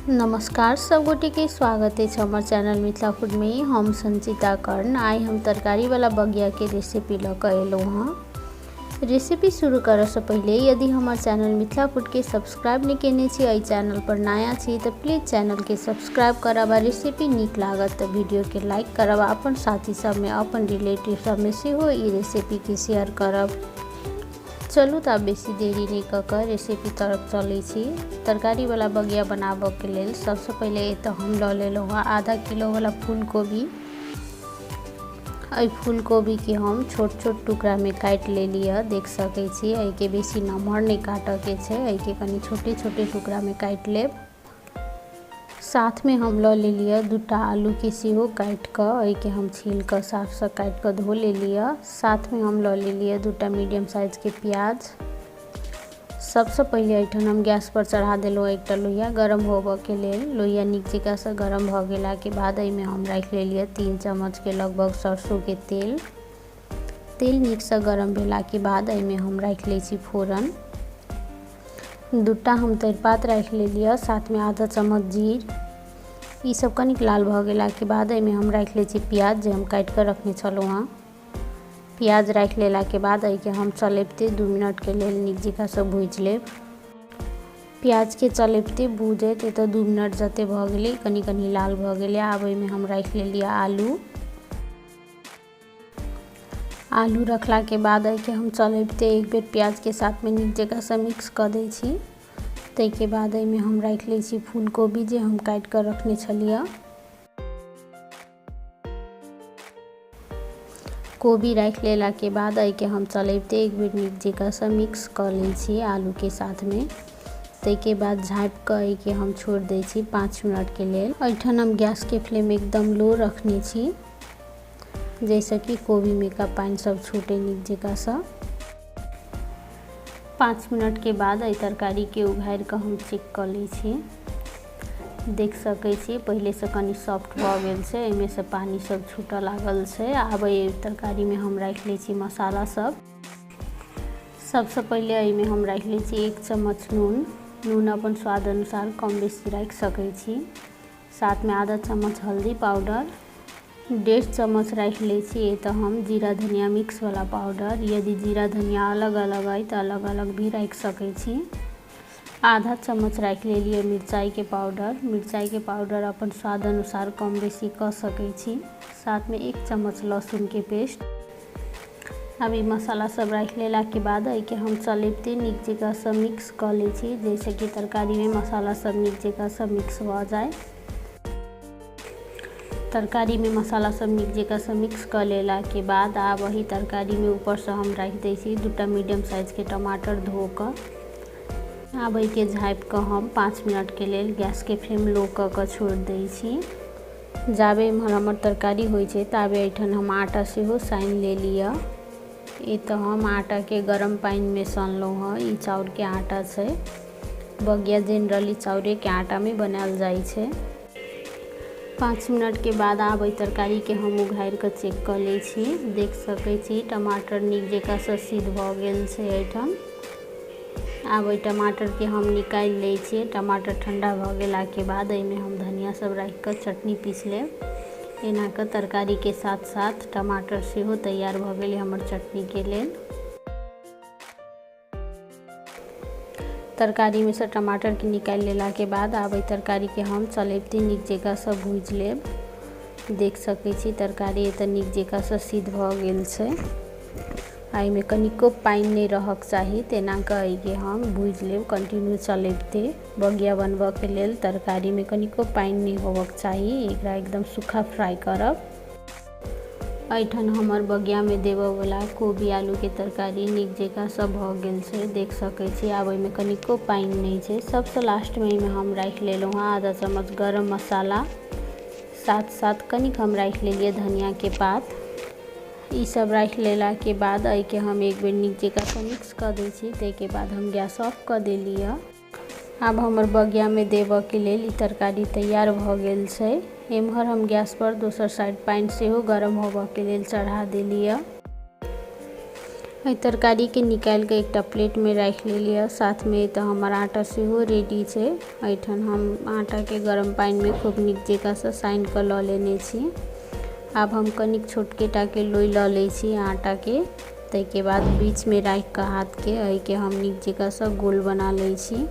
नमस्कार सब गोटे के स्वागत है हमर चैनल मिथिला फूड में। हम संचिता कर्ण आई हम तरकारी वाला बगिया के रेसिपी लक एलूँ हाँ। रेसिपी शुरू करे से पहले यदि हमार चैनल मिथिला फूड के सब्सक्राइब नहीं केने छी, एहि चैनल पर नया छी तो प्लीज चैनल के सब्सक्राइब करब। रेसिपी निक लागत तो वीडियो के लाइक करब। अपन साथी सब में अपन रिलेटिव सब में सेहो ई रेसिपी के शेयर करब। चलू तो बेसी देरी नहीं कर रेसिपी तरफ चले छी। तरकारी वाला बगिया बनाबे के लेल सबसे पहले तो हम ल लेलहुँ आधा किलो वाला फूल कोबी। फूल कोबी के हम छोट छोट टुकड़ा में काट ले लिया, देख सके छी। के बेसी नमहर नहीं काटे के छे, के कनी छोटे छोटे टुकड़ा में काट लेब। साथ में हम ले लिया दूटा आलू के सेहो काट के हम छील कर साफ से काट कर धो ले लिया। साथ में हम ले लिया दूटा मीडियम साइज के प्याज। सबसे पहले एठन हम गैस पर चढ़ा दिलहुँ एक लोहिया गरम होबे के लेल। लोहिया नीक जकाँ से गरम भ गेला के बाद एहिमे हम राख ले लिया 3 चम्मच के लगभग सरसों के तेल। तेल नीक से गरम भेला के बाद एहिमे हम राख ले छी फोरन। दूटा हम तेजपात राख ले लिया, साथ में आधा चम्मच जीर। ई सब कनिक लाल भ गेला के बाद एहिमे हम राख ले छी प्याज जे हम काट कर रखने छलहुँ हाँ। प्याज राख लेला के बाद के हम चलेबते 2 मिनट के लेल नीक जकाँ से भूज लेब। प्याज के चलेबते भूजते तो 2 मिनट जते भ गेलै, कनी कनी लाल भ गेलै। आब एहिमे हम राख ले लिया आलू। आलू रखला के बाद के हम चलेबते एक बेर प्याज के साथ में नीक जकाँ से मिक्स कर दै छी। तै के बाद एहिमे हम राख ले छी फूल कोबी जे हम काट कर रखने छलिए। कोबी राख लेला के बाद के हम चलेबते एक बेर नीक जकाँ से मिक्स कर ले छी आलू के साथ में। तै के बाद झाँप के हम छोड़ दै छी 5 मिनट के लेल। एठन हम गैस के फ्लेम एकदम लो रखने छी, जैसे कि कोबी में का पानी सब छूटे नीक जकाँ से। 5 मिनट के बाद तरकारी के उघार के हम चेक कर ले छी। देख सके छी पहले से कनी सॉफ्ट भ गेल छै, एमे से पानी सब छूटे लागल छै। आब तरकारी में हम राख ले छी मसाला सब। सबसे पहले एमे हम राख ले छी 1 चम्मच नून। नून अपन स्वाद अनुसार कम बेसी राख सके छी। साथ में आधा चम्मच हल्दी पाउडर। 1.5 चम्मच राख ले छी तो हम जीरा धनिया मिक्स वाला पाउडर। यदि जीरा धनिया अलग अलग है तो अलग अलग भी राख सके छी। आधा चम्मच राख ले लिए मिर्चाई के पाउडर। मिर्चाई के पाउडर अपन स्वाद अनुसार कम बेसी कर सके छी। साथ में 1 चम्मच लहसुन के पेस्ट। अब ये मसाला सब राख लेला के बाद के हम चलेबते नीक जकाँ से मिक्स कर ले छी, जैसे कि तरकारी में मसाला सब नीक जकाँ से मिक्स हो जाए। तरकारी में मसाला सब नीक जकाँ से मिक्स कर लेला के बाद आब वही तरकारी में ऊपर से हम राख दै छी दूटा मीडियम साइज के टमाटर धो कर। आब के झाँप कर हम 5 मिनट के लेल गैस के फ्लेम लो कर छोड़ दै छी। जाबे हमर तरकारी होइ छै ताबे एठन हम आटा सेहो सान ले लिया। तो हम आटा के गरम पानी में सानलहुँ हाँ। ई चाउर के आटा छै, बगिया जनरली चाउरे के आटा में बनायल जाइ छै। 5 मिनट के बाद आब तरकारी के हम उघार के चेक कर ले छी। देख सके छी टमाटर नीक जकाँ से सिद्ध भ गेल छै एठन। आब टमाटर के हम निकाल ले छी। टमाटर ठंडा भ गेला के बाद एमे हम धनिया सब राख कर चटनी पीस लेब। एना के तरकारी के साथ साथ टमाटर सेहो तैयार भ गेलै हमर चटनी के लेल। तरकारी में से टमाटर के निकाल लेला के बाद आब तरकारी के हम चलेबते नीक जकाँ से भूज लेब। देख सके छी तरकारी तो नीक जकाँ से सिद्ध भ गेल छै। एहिमे कनिको पानी नहीं रहक चाही, तेना के हम भूज लेब कंटिन्यू चलेबते। बगिया बनबे के लेल तरकारी में कनिको पानी नहीं होबक चाही, एकरा एकदम सूखा फ्राई करब। एठन हमर बगिया में देबे वाला कोबी आलू के तरकारी नीक जकाँ से भ गेल छै। देख सके छी आब एहिमे कनिको पानी नहीं छै। सबसे लास्ट में एहिमे हम राख लेलहुँ हाँ आधा चम्मच गरम मसाला। साथ साथ कनिक हम राख लेलिए धनिया के पात। ई सब राख लेला के बाद के हम एक बेर नीक जकाँ से मिक्स कर दै छी। तै के बाद हम गैस ऑफ कर देलिए। अब हमर बगिया में देबे के लेल ई तरकारी तैयार भ गेल छै। एम्हर हम गैस पर दोसर साइड पानी सेहो गरम होबे के लेल चढ़ा देलिए। तरकारी के निकाल के एक प्लेट में रख लिया। साथ में तो हमार आटा से हो रेडी है। एठन हम आटा के गरम पानी में खूब निक जगह से साइन कर ल लेने छी। अब हम कनिक छोटकेटा के लोई ल ले छी आटा के। तैके बाद बीच में रख के हाथ के एहि के हम निक जगह से गोल बना ले छी,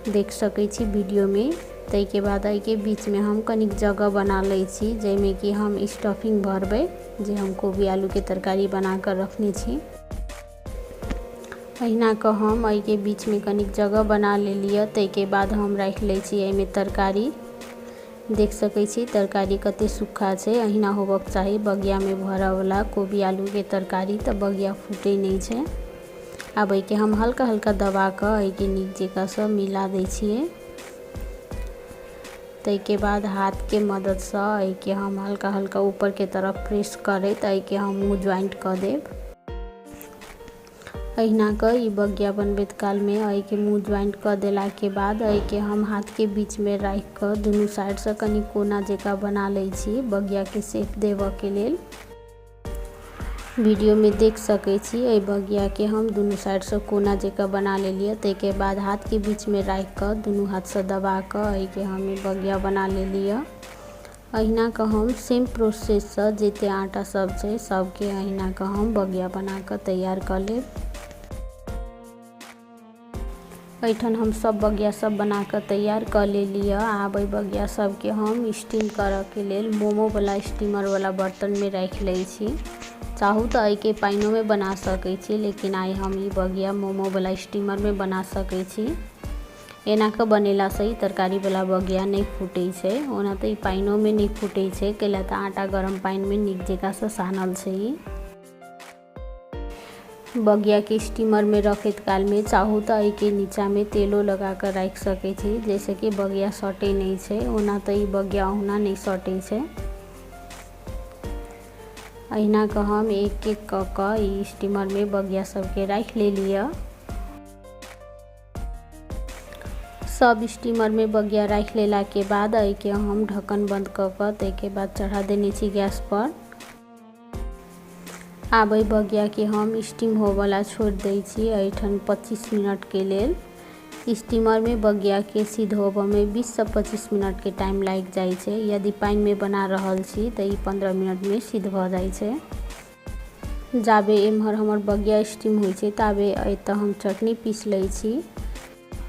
देख सकै छी वीडियो में। तैके बाद एहि के बीच में हम कनिक जगह बना ले छी जैमे कि हम स्टफिंग भरबै, जे हम कोबी आलू के तरकारी बना कर रखने छी। अहिना के हम एहि के बीच में कनिक जगह बना ले लिया। तैके बाद हम रख ले छी एहि में तरकारी। देख सकै छी तरकारी कते सूखा छै, अहिना होबक चाही बगिया में भरा वाला कोबी आलू के तरकारी, तो बगिया फूटे नहीं छै। अब एहि के हम हल्का हल्का दबा के एहि के नीक जगह से मिला दै छियै। तैके बाद हाथ के मदद से एहि के हम हल्का हल्का ऊपर के तरफ प्रेस करैत एहि के हम मुँह ज्वाइंट कर देब। अहिना के ई बगिया बनबैत काल में एहि के मुँह ज्वाइंट कर देला के बाद एहि के हम हाथ के बीच में रख कर दुनू साइड से कनी कोना जका बना ले छी बगिया के शेप देवा के लेल। वीडियो में देख सकै छी एहि बगिया के हम दुनू साइड से कोना जका बना ले लिया। तैके बाद हाथ के बीच में रख कर दुनू हाथ से दबा कर एहि के हम बगिया बना ले लिया। अहिना के हम सेम प्रोसेस से जते आटा सब छै सबके अहिना के हम बगिया बना कर तैयार कर लेब। एठन हम सब बगिया सब बना कर तैयार कर ले लिया। आब एहि बगिया सब के हम स्टीम करे के लेल मोमो वाला स्टीमर वाला बर्तन में रख ले छी। चाहू तो एहि के पाइनो में बना सकै छी, लेकिन आइ हम ई बगिया मोमो वाला स्टीमर में बना सकै छी। एना के बनेला से तरकारी वाला बगिया नहीं फूटे छै, ओना तो ई पाइनो में नहीं फूटे छै, कैला तो आटा गरम पानी में निक जगह से सानल छै। बगिया के स्टीमर में रखत काल में चाहू तो एहि के नीचा में तेलो लगा कर रख सकै छी, जैसे कि बगिया सटे नहीं छै। ओना तो ई बगिया ओना नहीं सटे छै। अहिना के हम एक एक क के ई स्टीमर में बगिया सब के रख ले लिया। सब स्टीमर में बगिया रख लेला के बाद एहि के हम ढक्कन बंद क के तैके बाद चढ़ा देने छी गैस पर। आब एहि बगिया के हम स्टीम हो वाला छोड़ दै छी एठन 25 मिनट के लेल। स्टीमर में बगिया के सिद्ध होबे में 20 से 25 मिनट के टाइम लग जाय छै। यदि पानी में बना रहल छी तो ई 15 मिनट में सिद्ध भ जाय छै। जाबे एम्हर हमर बगिया स्टीम होइ छै ताबे एतऽ हम चटनी पीस लै छी।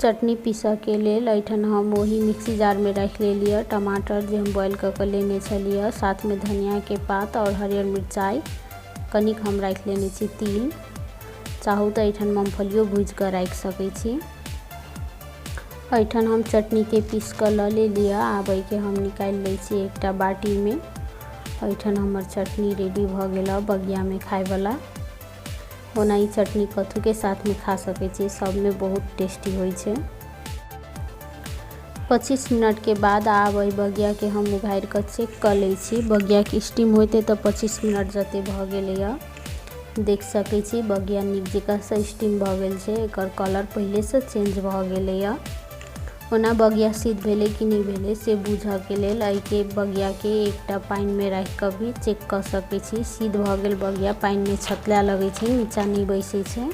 चटनी पीसऽ के लेल एठन हम वही मिक्सी जार में रख ले लिया टमाटर जे हम बॉयल कर के लेने छलिए, साथ में धनिया के पात और हरियर मिरचाई कनिक हम रख लेने छी। तिल चाहू तो एठन मूंगफलियो भूज कर रख सकै छी। एठन हम चटनी के पीस कर ले लिया। आब एहि के हम निकाल ले छी एकटा बाटी में। एठन हमर चटनी रेडी भ गेल बगिया में खाए वाला। ओना ई चटनी कथू के साथ में खा सकै छी, सब में बहुत टेस्टी होइ छै। 25 मिनट के बाद आब एहि बगिया के हम उघार कर चेक कर ले छी। बगिया के स्टीम होते तो 25 मिनट जते भ गेलै। देख सकै छी बगिया निक जगह से स्टीम भ गेल छै, एकर कलर पहले से चेंज भ गेलै। ओना बगिया सिद्ध भेलै कि नहीं भेलै से बुझऽ के लेल एहि के बगिया के एकटा पानी में रख के भी चेक कर सकै छी। सिद्ध भ गेल बगिया पानी में छतला लगे छै, नीचा नहीं बैसे छै।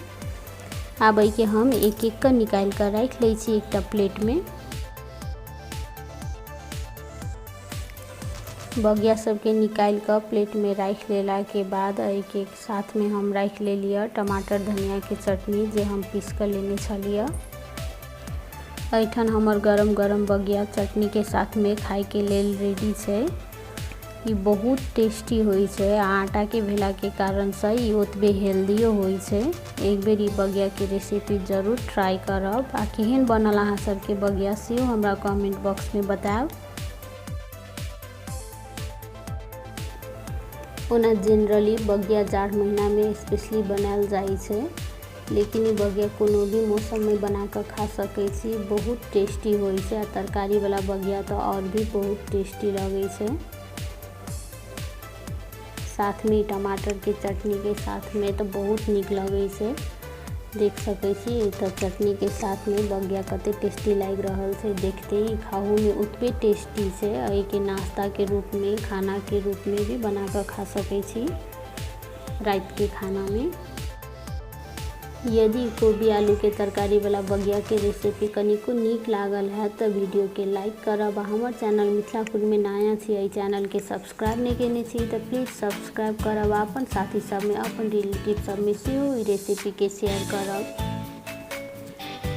आब एहि के हम एक एक के निकाल कर रख ले छी एकटा प्लेट में। बगिया सब के निकाल कर प्लेट में रख लेला के बाद एहि के साथ में हम रख ले लिया टमाटर धनिया के चटनी जे हम पीस कर लेने छलिए। एठन हमर गरम गरम बगिया चटनी के साथ में खाए के लेल रेडी छै। ई बहुत टेस्टी होइ छै। आटा के भेला के कारण से ई ओतबे हेल्दियो होइ छै। एक बेर ई बगिया के रेसिपी जरूर ट्राई करब। आ केहन बनल अहाँ सबके बगिया सेहो हमरा कमेंट बॉक्स में बताएब। ओना जनरली बगिया जाड़ महीना में स्पेशली बनायल जाइ छै, लेकिन ई बगिया कोनो भी मौसम में बना कर खा सकै छी। बहुत टेस्टी होइ छै। आ तरकारी वाला बगिया तो और भी बहुत टेस्टी लगे छै। साथ में टमाटर के चटनी के साथ में तो बहुत निक लगे छै। देख सकै छी तो चटनी के साथ में बगिया कते टेस्टी लग रहल छै। देखते ही खाहू में उतबे टेस्टी छै। एहि के नाश्ता के रूप में खाना के रूप में भी बना कर खा सकै छी रात के खाना में। यदि कोबी आलू के तरकारी वाला बगिया के रेसिपी कनिको नीक लागल है तो वीडियो के लाइक करब। हमर चैनल मिथिला फूड में नया छी, चैनल के सब्सक्राइब नहीं केने छी तो प्लीज सब्सक्राइब करब। अपन साथी सब में अपन रिलेटिव सब में सेहो ई रेसिपी के शेयर करब।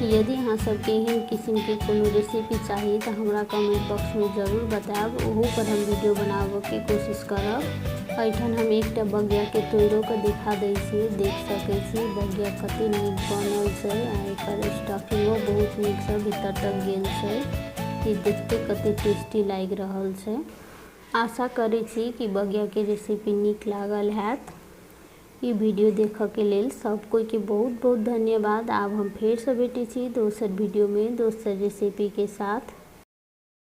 यदि अहाँ सबके एहन किस्म के कोनो रेसिपी चाहिए तो हमरा कमेंट बॉक्स में जरूर बताएब, ओहू पर हम वीडियो बनाबे के कोशिश करब। एठन हम एकटा बगिया के तोड़ो के दिखा दै छी, देख सकै छी बगिया कते नीक बनल छै आ एकर स्टफिंगो बहुत नीक से भीतर तक गेल छै। ई देखते कते टेस्टी लाग रहल छै। आशा करै छी कि बगिया के रेसिपी नीक लागल हैत। ई वीडियो देखऽ के लेल सब कोई के बहुत बहुत धन्यवाद। आब हम फेर से भेटै छी दोसर वीडियो में दोसर रेसिपी के साथ।